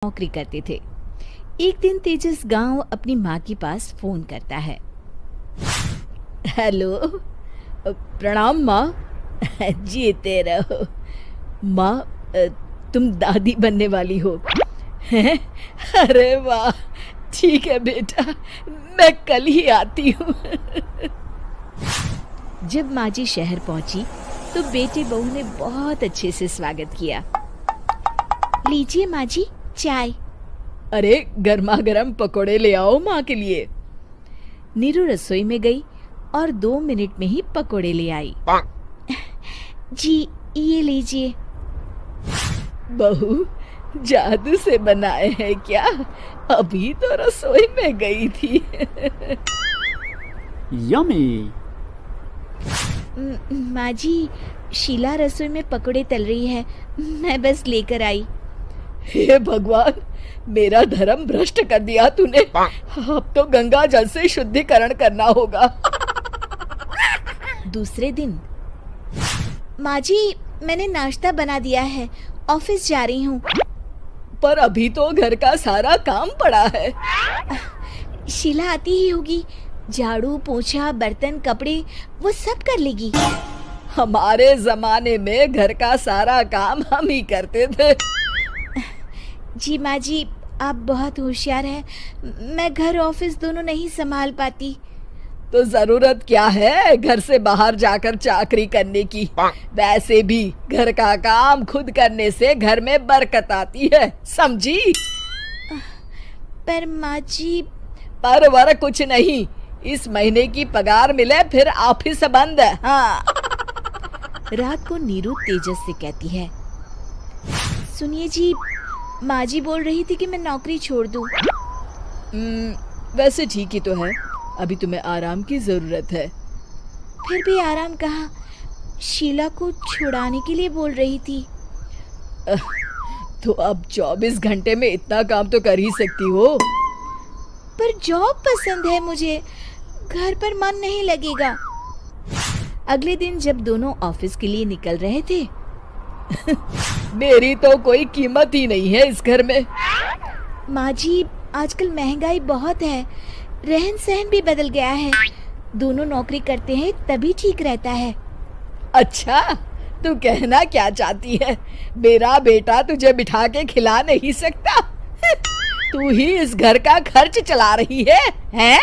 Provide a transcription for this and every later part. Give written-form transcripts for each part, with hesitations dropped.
नौकरी करते थे। एक दिन तेजस गांव अपनी माँ के पास फोन करता है। हेलो, प्रणाम माँ। जीते रहो माँ। तुम दादी बनने वाली हो हैं? अरे वाह, ठीक है बेटा, मैं कल ही आती हूँ। जब माँ जी शहर पहुंची तो बेटे बहू ने बहुत अच्छे से स्वागत किया। लीजिए माँ जी, चाय। अरे गर्मा गर्म पकोड़े ले आओ माँ के लिए। नीरू रसोई में गई और 2 मिनट में ही पकोड़े ले आई। जी ये लीजिए। बहू जादू से बनाए हैं क्या? अभी तो रसोई में गई थी। यम्मी। माँ जी, शीला रसोई में पकोड़े तल रही है, मैं बस लेकर आई। हे भगवान, मेरा धर्म भ्रष्ट कर दिया तूने। अब तो गंगा जल से शुद्धिकरण करना होगा। दूसरे दिन, माँ जी मैंने नाश्ता बना दिया है, ऑफिस जा रही हूँ। पर अभी तो घर का सारा काम पड़ा है। शीला आती ही होगी, झाड़ू पोछा बर्तन कपड़े वो सब कर लेगी। हमारे जमाने में घर का सारा काम हम ही करते थे। जी माँ जी, आप बहुत होशियार हैं, मैं घर ऑफिस दोनों नहीं संभाल पाती। तो जरूरत क्या है घर से बाहर जाकर चाकरी करने की? वैसे भी घर का काम खुद करने से घर में बरकत आती है, समझी? पर माँ जी। पर वर कुछ नहीं, इस महीने की पगार मिले फिर ऑफिस बंद है। हाँ। रात को नीरू तेजस से कहती है, सुनिए जी, माँ जी बोल रही थी कि मैं नौकरी छोड़ दूं। वैसे ठीक ही तो है, अभी तुम्हें आराम की जरूरत है। फिर भी आराम कहाँ, शीला को छुड़ाने के लिए बोल रही थी। तो अब 24 घंटे में इतना काम तो कर ही सकती हो। पर जॉब पसंद है मुझे, घर पर मन नहीं लगेगा। अगले दिन जब दोनों ऑफिस के लिए निकल रहे थे, मेरी तो कोई कीमत ही नहीं है इस घर में। माँ जी आजकल महंगाई बहुत है, रहन सहन भी बदल गया है, दोनों नौकरी करते हैं तभी ठीक रहता है। अच्छा, तू कहना क्या चाहती है? मेरा बेटा तुझे बिठा के खिला नहीं सकता? तू ही इस घर का खर्च चला रही है, हैं?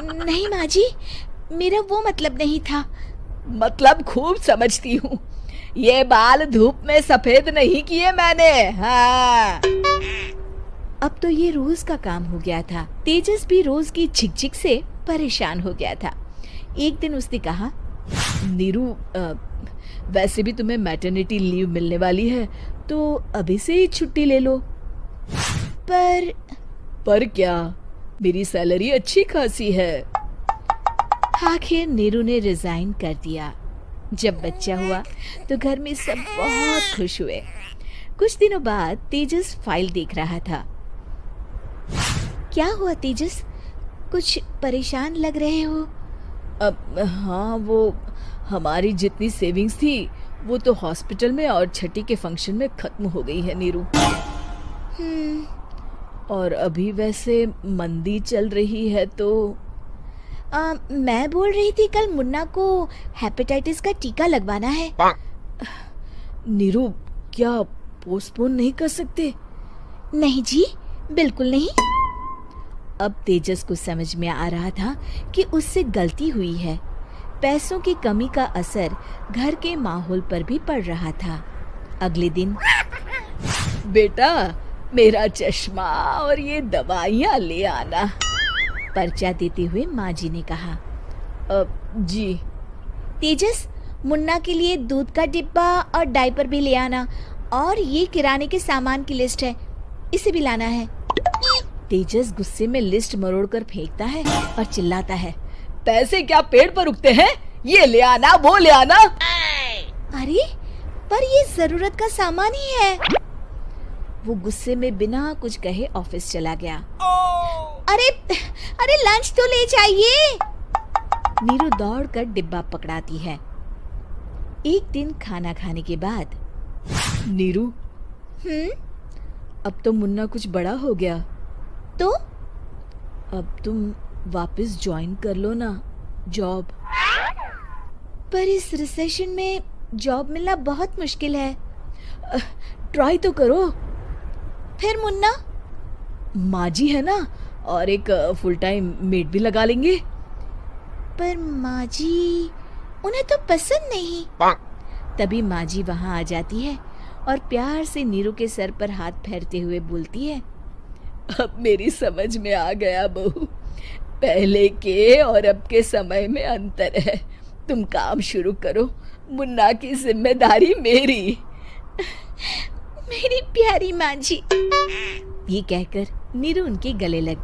नहीं माँ जी, मेरा वो मतलब नहीं था। मतलब खूब समझती हूँ, ये बाल धूप में सफेद नहीं किए मैंने। हाँ। अब तो ये रोज का काम हो गया था। तेजस भी रोज की झिकझिक से परेशान हो गया था। एक दिन उसने कहा, नीरू, वैसे भी तुम्हें मैटरनिटी लीव मिलने वाली है, तो अभी से ही छुट्टी ले लो। पर क्या, मेरी सैलरी अच्छी खासी है। आखिर नीरू ने रिजाइन कर दिया। जब बच्चा हुआ तो घर में सब बहुत खुश हुए। कुछ दिनों बाद तेजस फाइल देख रहा था। क्या हुआ तेजस, कुछ परेशान लग रहे हो? अब हाँ, वो हमारी जितनी सेविंग्स थी वो तो हॉस्पिटल में और छठी के फंक्शन में खत्म हो गई है नीरू। और अभी वैसे मंदी चल रही है तो मैं बोल रही थी कल मुन्ना को हेपेटाइटिस का टीका लगवाना है। नीरू, क्या पोस्टपोन नहीं कर सकते? नहीं जी, बिल्कुल नहीं। अब तेजस को समझ में आ रहा था कि उससे गलती हुई है। पैसों की कमी का असर घर के माहौल पर भी पड़ रहा था। अगले दिन, बेटा मेरा चश्मा और ये दवाइयाँ ले आना, पर्चा देते हुए माँ जी ने कहा। जी। तेजस, मुन्ना के लिए दूध का डिब्बा और डायपर भी ले आना, और ये किराने के सामान की लिस्ट है, इसे भी लाना है। तेजस गुस्से में लिस्ट मरोड़कर फेंकता है और चिल्लाता है, पैसे क्या पेड़ पर उगते हैं? ये ले आना, वो ले आना। अरे पर ये जरूरत का सामान ही है। वो गुस्से में बिना कुछ कहे ऑफिस चला गया। अरे लंच तो ले जाइए। नीरू दौड़कर डिब्बा पकड़ाती है। एक दिन खाना खाने के बाद, नीरू, अब तो मुन्ना कुछ बड़ा हो गया। तो अब तुम वापस ज्वाइन कर लो ना जॉब। पर इस रिसेशन में जॉब मिलना बहुत मुश्किल है। ट्राई तो करो। फिर मुन्ना? माँ जी है ना, और एक फुल टाइम मेड भी लगा लेंगे। पर माँ जी, उन्हें तो पसंद नहीं। तभी माँ जी वहाँ आ जाती है और प्यार से नीरू के सर पर हाथ फेरते हुए बोलती है, अब मेरी समझ में आ गया बहू, पहले के और अब के समय में अंतर है। तुम काम शुरू करो, मुन्ना की जिम्मेदारी मेरी। मेरी प्यारी माँ जी। ये कहकर नीरू उनके गले लग गई।